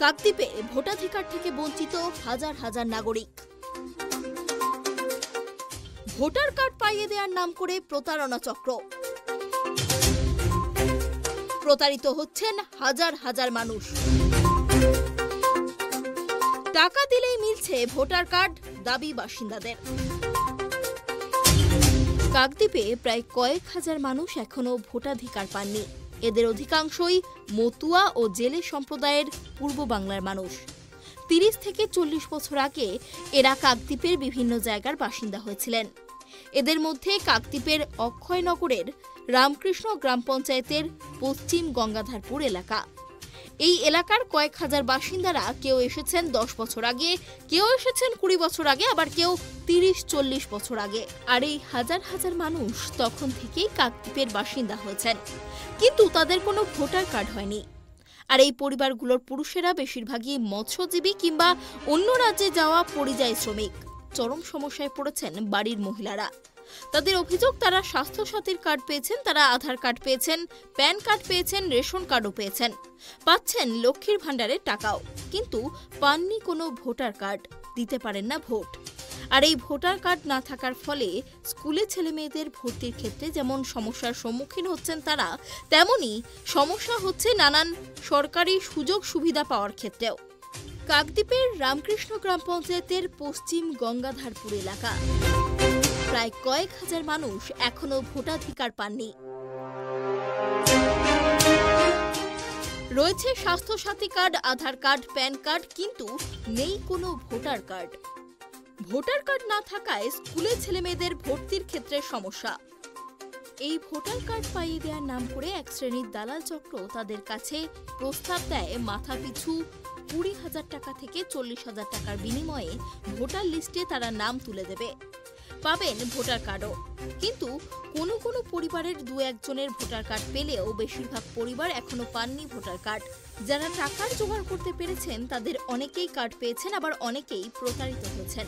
কাকদ্বীপে ভোটাধিকার থেকে বঞ্চিত হাজার হাজার নাগরিক। ভোটার কার্ড পাইয়ে দেওয়ার নাম করে প্রতারণা চক্র। প্রতারিত হচ্ছেন হাজার হাজার মানুষ। টাকা দিলেই মিলছে ভোটার কার্ড, দাবি বাসিন্দাদের। কাকদ্বীপে প্রায় কয়েক হাজার মানুষ এখনো ভোটাধিকার পাননি। এদের অধিকাংশই মতুয়া ও জেলে সম্প্রদায়ের পূর্ব বাংলার মানুষ। ৩০ থেকে ৪০ বছর আগে এরা কাকদ্বীপের বিভিন্ন জায়গার বাসিন্দা হয়েছিলেন। এদের মধ্যে কাকদ্বীপের অক্ষয়নগরের রামকৃষ্ণ গ্রাম পঞ্চায়েতের পশ্চিম গঙ্গাধারপুর এলাকা। এই এলাকার কয়েক হাজার বাসিন্দারা কেউ এসেছেন ১০ বছর আগে, কেউ এসেছেন ২০ বছর আগে, আবার কেউ ৩০-৪০ বছর আগে। আর এই হাজার হাজার মানুষ তখন থেকেই কাকদ্বীপের বাসিন্দা হয়েছেন, কিন্তু তাদের কোনো ভোটার কার্ড হয়নি। আর এই পরিবারগুলোর পুরুষেরা বেশিরভাগই মৎস্যজীবী কিংবা অন্য রাজ্যে যাওয়া পরিযায়ী শ্রমিক। চরম সমস্যায় পড়েছেন বাড়ির মহিলারা। তাদের অভিযোগ, তারা স্বাস্থ্যসাথীর কার্ড পেয়েছেন, তারা আধার কার্ড পেয়েছেন, প্যান কার্ড পেয়েছেন, রেশন কার্ডও পেয়েছেন, পাচ্ছেন লক্ষ্মীর ভাণ্ডারের টাকাও, কিন্তু পাননি কোনো ভোটার কার্ড, দিতে পারেন না ভোট। আর এই ভোটার কার্ড না থাকার ফলে স্কুলে ছেলে মেয়েদের ভর্তির ক্ষেত্রে যেমন সমস্যার সম্মুখীন হচ্ছেন তারা, তেমনি সমস্যা হচ্ছে নানান সরকারি সুযোগ সুবিধা পাওয়ার ক্ষেত্রেও। কাকদ্বীপের রামকৃষ্ণ গ্রাম পঞ্চায়েতের পশ্চিম গঙ্গাধারপুর এলাকা প্রায় কয়েক হাজার মানুষ এখনো ভোটাধিকার পাননি। রয়েছে স্বাস্থ্যসাথী কার্ড, আধার কার্ড, প্যান কার্ড, কিন্তু নেই কোনো ভোটার কার্ড। ভোটার কার্ড না থাকায় স্কুলে ছেলেমেয়েদের ভর্তির ক্ষেত্রে সমস্যা। এই ভোটার কার্ড পাইয়ে দেওয়ার নাম করে এক শ্রেণীর দালাল চক্র তাদের কাছে প্রস্তাব দেয় মাথাপিছু ২০,০০০ টাকা থেকে ৪০,০০০ টাকার বিনিময়ে ভোটার লিস্টে তারা নাম তুলে দেবে, পাবেন ভোটার কার্ডও। কিন্তু কোনো কোনো পরিবারের ২-১ জনের ভোটার কার্ড পেলেও বেশিরভাগ পরিবার এখনো পাননি ভোটার কার্ড। যারা টাকার জোগাড় করতে পেরেছেন তাদের অনেকেই কার্ড পেয়েছেন, আবার অনেকেই প্রতারিত হয়েছেন।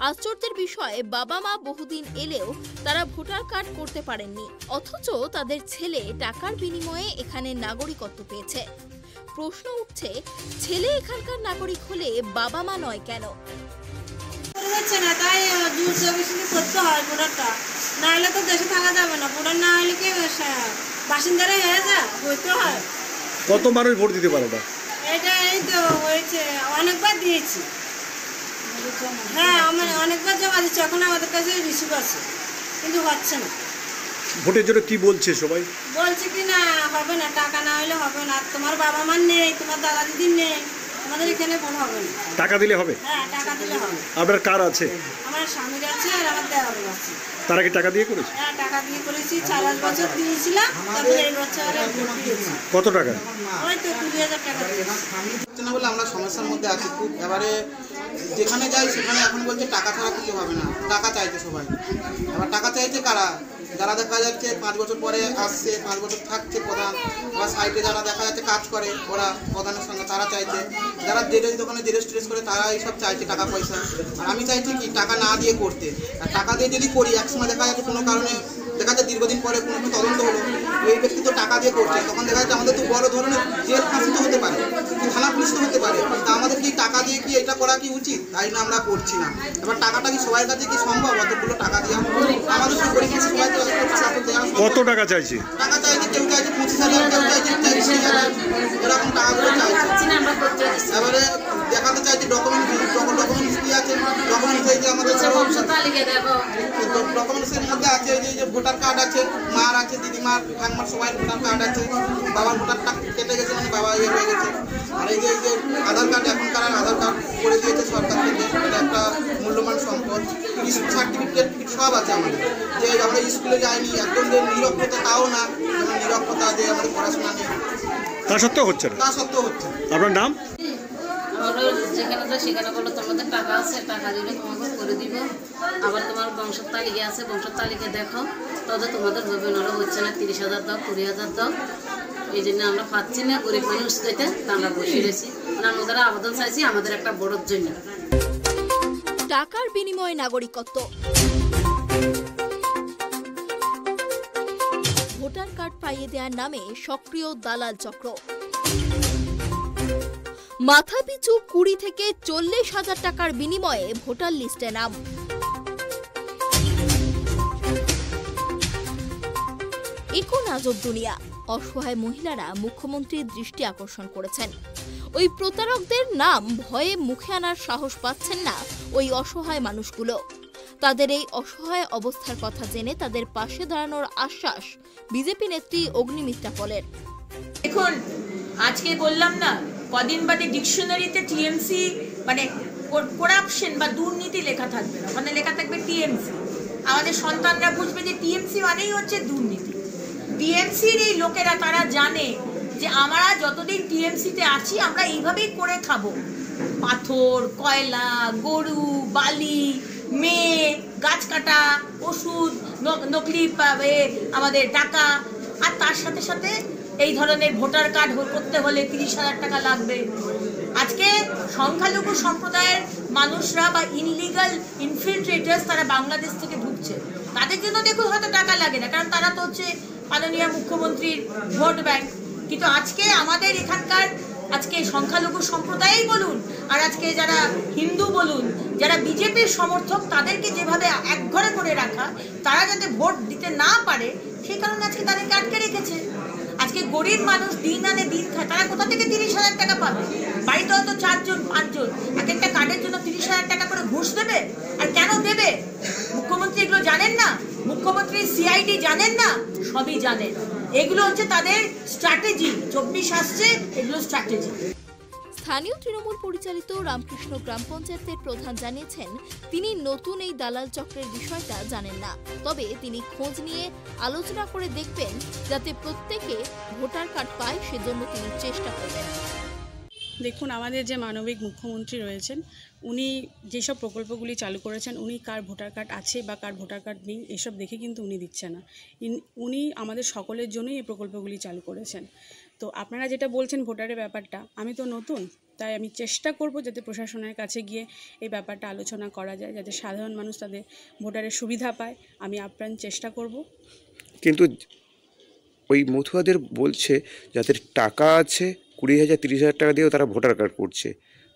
আশ্চর্যের বিষয়, বাবা মা বহুদিন এলেও তারা ভোটার কার্ড করতে পারেননি, অথচ তাদের ছেলে টাকার বিনিময়ে এখানে নাগরিকত্ব পেয়েছে। প্রশ্ন উঠছে, ছেলে এখানকার নাগরিক হলে বাবা মা নয় কেন? তাই দূর জবরদস্তি করতে হয় ভোটারটা, না হলে তো দেশে থাকা যাবে না। ভোটার না হলে কি বাসিন্দারাই হয়ে যায়, হইতে হয়। কত মানুষ ভোট দিতে পারে না? এটা এই তো হয়েছে, অনেকবার দিয়েছি। হ্যাঁ, অনেকবার জমা দিচ্ছি, এখন আমাদের কাছে রিসিভ আছে, কিন্তু হচ্ছে না। ভোটের জন্য কি বলছে সবাই? বলছে কি না হবে না, টাকা না হলে হবে না, তোমার বাবা মার নেই, তোমার দাদা দিদির নেই, আমাদের এখানে ভোট হবে না। টাকা দিলে হবে? হ্যাঁ, টাকা দিলে হবে। আপনার কার আছে? আমার স্বামীর আছে আর আমার দেওয়ার আছে। তারা কি টাকা দিয়ে করেছে? হ্যাঁ, টাকা দিয়ে করেছি। ৪-৫ বছর দিয়েছিলাম, তারপরে এই বছরে ভোট দিয়েছি। কত টাকা? ওই তো ২০,০০০ টাকা দিয়েছি। না বলে আমরা সমস্যার মধ্যে আছি খুব। এবারে যেখানে যাই সেখানে এখন বলছে টাকা ছাড়া কিছু হবে না, টাকা চাইছে সবাই। এবার টাকা চাইছে কারা? যারা দেখা যাচ্ছে ৫ বছর পরে আসছে, ৫ বছর থাকছে প্রধান, আবার সাইডে যারা দেখা যাচ্ছে কাজ করে ওরা প্রধানের সঙ্গে, তারা চাইছে। যারা জেরেস দোকানে জেরেস টেরেস করে তারা এইসব চাইছে টাকা পয়সা। আর আমি চাইছি কি টাকা না দিয়ে করতে। আর টাকা দিয়ে যদি করি, একসময় দেখা যাচ্ছে কোনো কারণে দেখা যাচ্ছে দীর্ঘদিন পরে কোনো তদন্ত হলো, এই ব্যক্তি তো টাকা দিয়ে করছে, তখন দেখা যাচ্ছে আমাদের তো বড় ধরনের জেল ফাঁসি তো হতে পারে, থানা পুলিশ তো হতে পারে। তা আমাদের কি টাকা দিয়ে কি এটা করা কি উচিত? তাই না আমরা করছি না। এবার টাকাটা কি সবার কাছে কি সম্ভব? অতগুলো টাকা দিয়ে আমাদের গরিব সবাই তো কত টাকা চাইছে? টাকা চাইছে, কেউ চাইছে ২৫,০০০, কেউ চাইছে ৪০,০০০, এরকম টাকাগুলো চাইছে। এবারে দেখাতে চাইছে ডকুমেন্টস কি আছে, ডকুমেন্টস এই যে আমাদের ডকুমেন্টসের মধ্যে আছে যে ভোটার কার্ড আছে, মার আছে, দিদিমার, ঠাকুমার সবাই ভোটার কার্ড আছে, বাবার ভোটার কার্ড কেটে গেছে, মানে বাবা ইয়ে হয়ে গেছে। আর এই যে আধার কার্ড, এখনকার আধার কার্ড করে দিয়েছে সরকার থেকে, এটা একটা মূল্যবান সম্পদ। স্কুল সার্টিফিকেট সব আছে আমাদের, যে আমরা স্কুলে যাইনি, একদম যে নিরক্ষতা তাও না, যেমন নিরক্ষতা যে আমাদের পড়াশোনা নেই, তা সত্ত্বেও হচ্ছে না। তা সত্ত্বেও হচ্ছে। আপনার নাম? যেখানে যায় সেখানে বলো তোমাদের টাকা আছে, টাকা দিলে তোমাকে করে দিব। আবার তোমার বংশের তালিকা আছে, বংশের তালিকা দেখো, তবে তোমাদের হবে, নাহলে হচ্ছে না। ৩০,০০০ দাও, ২০,০০০ দাও। এই জন্য আমরা পাচ্ছি না, গরিব মানুষ যেটা আমরা বসে রয়েছি। আমাদের আবেদন চাইছি আমাদের একটা বড়োর জন্য। টাকার বিনিময়ে নাগরিকত্ব। ভোটার কার্ড পাইয়ে দেওয়ার নামে সক্রিয় দালাল চক্র। মাথাপিছু 20 থেকে 40,000 টাকার বিনিময়ে ভোটার লিস্টে নাম। এখন আজব দুনিয়া। অসহায় মহিলারা মুখ্যমন্ত্রীর দৃষ্টি আকর্ষণ করেছেন। ওই প্রতারকদের নাম ভয়ে মুখে আনার সাহস পাচ্ছেন না ওই অসহায় মানুষগুলো। তাদের এই অসহায় অবস্থার কথা জেনে তাদের পাশে দাঁড়ানোর আশ্বাস বিজেপি নেত্রী অগ্নিমিত্রা পলের। দেখুন, আজকে বললাম না, কদিন বাদে ডিকশনারিতে টিএমসি মানে করাপশন বা দুর্নীতি লেখা থাকবে না, মানে লেখা থাকবে টিএমসি। আমাদের সন্তানরা বুঝবে যে টিএমসি মানেই হচ্ছে দুর্নীতি। টিএমসির এই লোকেরা তারা জানে যে আমরা যতদিন টিএমসিতে আছি আমরা এইভাবেই করে খাবো। পাথর, কয়লা, গরু, বালি, মেয়ে, গাছ কাটা, ওষুধ, নকলি আমাদের টাকা, আর তার সাথে সাথে এই ধরনের ভোটার কার্ড করতে হলে 30,000 টাকা লাগবে। আজকে সংখ্যালঘু সম্প্রদায়ের মানুষরা বা ইনলিগাল ইনফিল্ট্রেটার্স তারা বাংলাদেশ থেকে ঢুকছে, তাদের জন্য দেখুন হয়তো টাকা লাগে না, কারণ তারা তো হচ্ছে মাননীয় মুখ্যমন্ত্রীর ভোট ব্যাংক। কিন্তু আজকে আমাদের এখানকার আজকে সংখ্যালঘু সম্প্রদায়ই বলুন আর আজকে যারা হিন্দু বলুন, যারা বিজেপির সমর্থক, তাদেরকে যেভাবে একঘরে করে রাখা, তারা যাতে ভোট দিতে না পারে সেই কারণে আজকে তাদেরকে আটকে রেখেছে। আজকে গরিব মানুষ দিন আনে দিন খায়, তারা কোথা থেকে 30,000 টাকা পাবে? বাড়িতে হয়তো 4 জন 5 জন, এক একটা কার্ডের জন্য 30,000 টাকা করে ঘুষ দেবে। আর কেন দেবে? মুখ্যমন্ত্রী এগুলো জানেন না? মুখ্যমন্ত্রী সিআইডি জানেন না? সবই জানেন। এগুলো হচ্ছে তাদের স্ট্র্যাটেজি। 24 আসছে, এগুলো স্ট্র্যাটেজি। স্থানীয় তৃণমূল পরিচালিত রামকৃষ্ণ গ্রাম পঞ্চায়েতের প্রধান জানিয়েছেন, তিনি নতুন এই দালাল চক্রের বিষয়টা জানেন না, তবে তিনি খোঁজ নিয়ে আলোচনা করে দেখবেন যাতে প্রত্যেকে ভোটার কার্ড পায়, সেজন্য তিনি চেষ্টা করবেন। দেখুন, আমাদের যে মানবিক মুখ্যমন্ত্রী রয়েছেন, উনি যেসব প্রকল্পগুলি চালু করেছেন, উনি কার ভোটার কার্ড আছে বা কার ভোটার কার্ড নেই এসব দেখে কিন্তু উনি দিচ্ছে না। উনি আমাদের সকলের জন্যই এই প্রকল্পগুলি চালু করেছেন। তো আপনারা যেটা বলছেন ভোটারের ব্যাপারটা, আমি তো নতুন, তাই আমি চেষ্টা করব যাতে প্রশাসনের কাছে গিয়ে এই ব্যাপারটা আলোচনা করা যায়, যাতে সাধারণ মানুষ তাদের ভোটারের সুবিধা পায়। আমি আপ্রাণ চেষ্টা করব। কিন্তু ওই মতুয়াদের বলছে যাদের টাকা আছে 20,000 30,000 টাকা দিয়েও তারা ভোটার কার্ড করছে,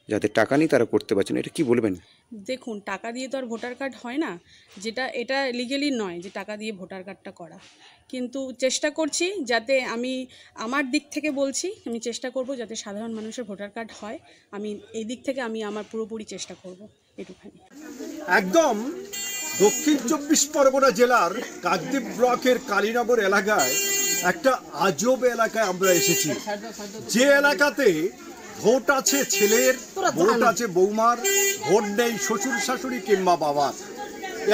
যাদের টাকা নেই তারা করতে পারছে না। এটা কি বলবেন? দেখুন, টাকা দিয়ে তো আর ভোটার কার্ড হয় না, এটা লিগেলি নয় যে টাকা দিয়ে ভোটার কার্ডটা করা। কিন্তু চেষ্টা করছি যাতে, আমি আমার দিক থেকে বলছি, আমি চেষ্টা করব যাতে সাধারণ মানুষের ভোটার কার্ড হয়। আমি এই দিক থেকে আমি আমার পুরোপুরি চেষ্টা করব, এটুখানি। একদম দক্ষিণ 24 পরগনা জেলার কাকদ্বীপ ব্লকের কালীনগর এলাকায় একটা আজব এলাকায় আমরা এসেছি, যে এলাকাতে ভোট আছে ছেলের, ভোট আছে বৌমার, ভোট নেই শ্বশুর শাশুড়ি কিংবা বাবার।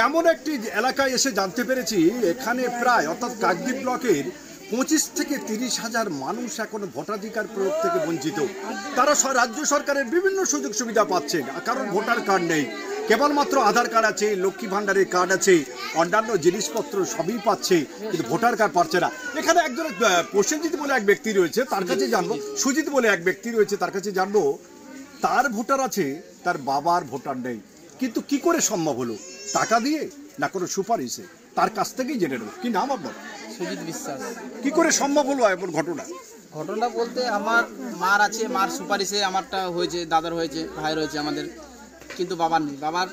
এমন একটি এলাকায় এসে জানতে পেরেছি এখানে প্রায়, অর্থাৎ কাকদ্বীপ ব্লকের 25 থেকে 30,000 মানুষ এখনো ভোটাধিকার প্রয়োগ থেকে বঞ্চিত। তারা রাজ্য সরকারের বিভিন্ন সুযোগ সুবিধা পাচ্ছেন, কারণ ভোটার কার্ড নেই, কেবলমাত্র আধার কার্ড আছে, লক্ষ্মী ভাণ্ডারের কার্ড আছে, অন্যান্য জিনিসপত্র সবই পাচ্ছে, কিন্তু ভোটার কার্ড পাচ্ছে না। এখানে একজন প্রসেনজিৎ বলে এক ব্যক্তি রয়েছে, তার কাছে জানবো, সুজিত বলে এক ব্যক্তি রয়েছে, তার কাছে জানবো, তার ভোটার আছে, তার বাবার ভোটার নেই, কিন্তু কি করে সম্ভব হলো? টাকা দিয়ে না কোনো সুপারিশে? তার কাছ থেকেই জেনে নেব। কি নাম আপনার? সুজিত বিশ্বাস। কি করে সম্ভব হলো এমন ঘটনা? ঘটনা বলতে, আমার মার আছে, মার সুপারিশে আমারটা হয়েছে, দাদার হয়েছে, ভাইয়ের হয়েছে আমাদের, কিন্তু বাবার নেই, বাবার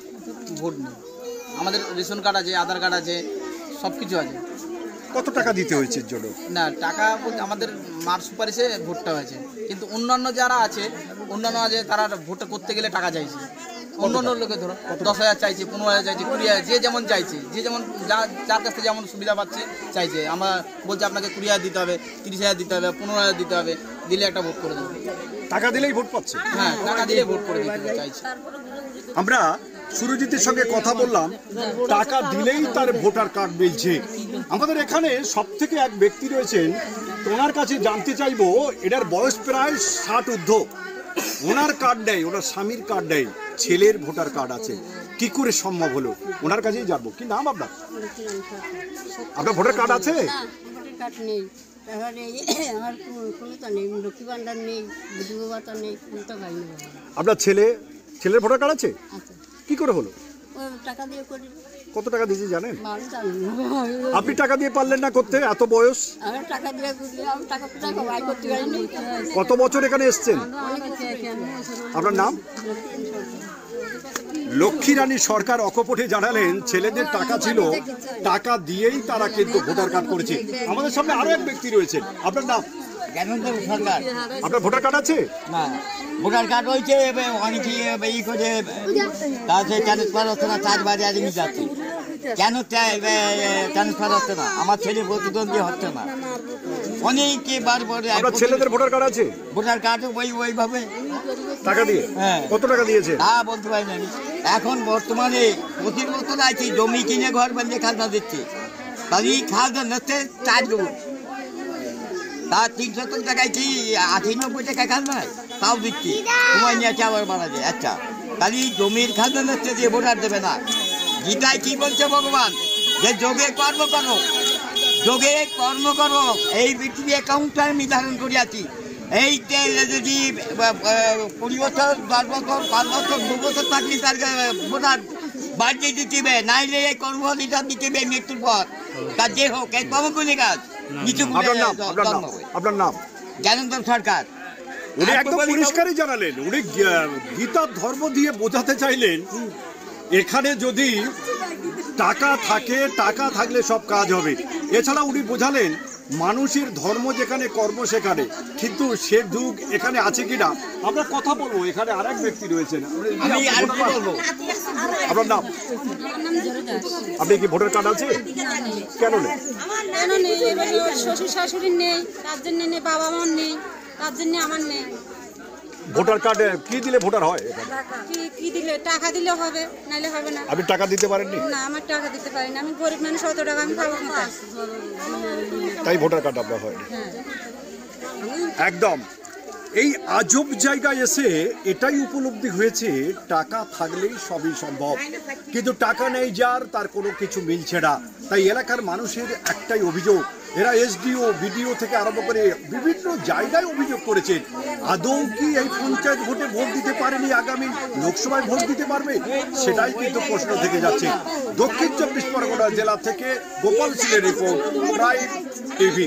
ভোট নেই। আমাদের রেশন কার্ড আছে, আধার কার্ড আছে, সব কিছু আছে। কত টাকা দিতে হয়েছে এর জন্য? না, টাকা বলতে আমাদের মার সুপারিশে ভোটটা হয়েছে, কিন্তু অন্যান্য যারা আছে, অন্যান্য আছে, তারা ভোট করতে গেলে টাকা চাইছে। অন্যান্য লোকে ধরো 10,000 চাইছে, 15,000 চাইছে, 20,000, যে যেমন চাইছে, যে যেমন যার কাছ থেকে যেমন সুবিধা পাচ্ছে চাইছে। আমরা বলছি আপনাকে 20,000 দিতে হবে, 30,000 দিতে হবে, 15,000 দিতে হবে, দিলে একটা ভোট করে দেবে। টাকা দিলেই ভোট পাচ্ছে? হ্যাঁ, টাকা দিলে ভোট করে দিতে চাইছে। আমরা সুরজিতের সঙ্গে কথা বললাম, টাকা দিলেই তার ভোটার কার্ড মিলছে। আমাদের এখানে সব থেকে এক ব্যক্তি রয়েছেন, ওনার কাছে জানতে চাইবো, এটার বয়স প্রায় 60 ঊর্ধ্ব, ওনার কার্ড নেই, ওনার স্বামীর কার্ড নেই, ছেলের ভোটার কার্ড আছে, কি করে সম্ভব হলো? ওনার কাছেই জানবো। কি নাম আপনার? আপনার ভোটার কার্ড আছে? ভোটার কার্ড নেই, আমার কোনো তো নেই, লক্ষ্মী ভাণ্ডার নেই, বিধবা ভাতা নেই, কোনো তো পাইনি। আপনার ছেলের ভোটার কার্ড আছে? কি করে হলো? টাকা দিয়ে করে। কত টাকা দিয়েছি জানেন? আপনি টাকা দিয়ে পারলেন না করতে, এত বয়স? কত বছর এখানে এসছেন? আপনার নাম? লক্ষ্মী রানী সরকার অকপটে জানালেন ছেলেদের টাকা ছিল, টাকা দিয়েই তারা কিন্তু ভোটার কার্ড করেছে। আমাদের সামনে আরো এক ব্যক্তি রয়েছেন, আপনার নাম? জ্ঞানেন্দ্র সরকার। আপনার ভোটার কার্ড আছে? না, ভোটার কার্ড হয়েছে, অনেকে ই করে তাতে ট্রান্সফার হচ্ছে না, চারবারে আজমি যাচ্ছে। কেন ট্রান্সফার হচ্ছে না? আমার ছেলে প্রতিদ্বন্দ্বী হচ্ছে না, অনেকে বারবার। আপনার ছেলেদের ভোটার কার্ড আছে? ভোটার কার্ড ওইভাবে টাকা দিয়ে? হ্যাঁ। কত টাকা দিয়েছে? তা বলতে পারি না আমি। এখন বর্তমানে প্রতির মতন আছে, জমি কিনে ঘর বানিয়ে খাজনা দিচ্ছে, তাহলে এই খাজনা নিচ্ছে 4 গুণ। তার 300 টাকায় কি 80-90 টাকা খাজনা, তাও দিচ্ছি, সময় নিয়েছে আবার বানাতে। আচ্ছা, তাহলে জমির খাজনা নিচ্ছে দিয়ে ভোটার দেবে না। গীতায় কি বলছে ভগবান? যে যোগে কর্ম করো, যোগে কর্ম করো। এই পৃথিবী অ্যাকাউন্টটা আমি ধারণ করিয়াছি। এই যদি 20 বছর, 10 বছর, 5 বছর, 2 বছর থাকলে তার ভোটার বাড়িয়ে দিতে, নাইলে এই কর্মফলিটা দিতে মৃত্যুর পর। তার যে হোক, এই কর্মগুলি কাজ কিছু। আপনার নাম? জ্ঞানেন্দ্র সরকার। উনি একদম পরিষ্কারই জানালেন, উনি গীতার ধর্ম দিয়ে বোঝাতে চাইলেন এখানে যদি টাকা থাকে, টাকা থাকলে সব কাজ হবে। এছাড়া উনি বোঝালেন মানুষের ধর্ম যেখানে, কর্ম সেখানে, কিন্তু সে যুগ এখানে আছে কিনা আমরা কথা বলবো। এখানে আরেক ব্যক্তি রয়েছেন, আপনার নাম? আপনি কি ভোটার কার্ড আছে? কেন নেই? কেন নেই? শ্বশুর শাশুড়ির নেই, তার জন্য নেই। বাবা মার নেই, তার জন্য আমার নেই। ভোটার কার্ডে কি দিলে ভোটার হয়? কি দিলে? টাকা দিলে হবে, নাইলে হবে না। আপনি টাকা দিতে পারেননি? না, আমার টাকা দিতে পারি না, আমি গরিব মানুষ, 100 টাকা আমি পাবো না, তাই ভোটার কার্ড আপনার হয়। একদম এই আজব জায়গায় এসে এটাই উপলব্ধি হয়েছে, টাকা থাকলেই সবই সম্ভব, কিন্তু টাকা নেই যার, তার কোনো কিছু মিলছে না। তাই এলাকার মানুষের একটাই অভিযোগ, এরা এসডিও, বিডিও থেকে আরম্ভ করে বিভিন্ন জায়গায় অভিযোগ করেছেন, আদৌ কি এই পঞ্চায়েত ভোটে ভোট দিতে পারেনি, আগামী লোকসভায় ভোট দিতে পারবে? সেটাই কিন্তু প্রশ্ন থেকে যাচ্ছে। দক্ষিণ 24 পরগনা জেলা থেকে গোপাল সিংয়ের রিপোর্ট, প্রাইম টিভি।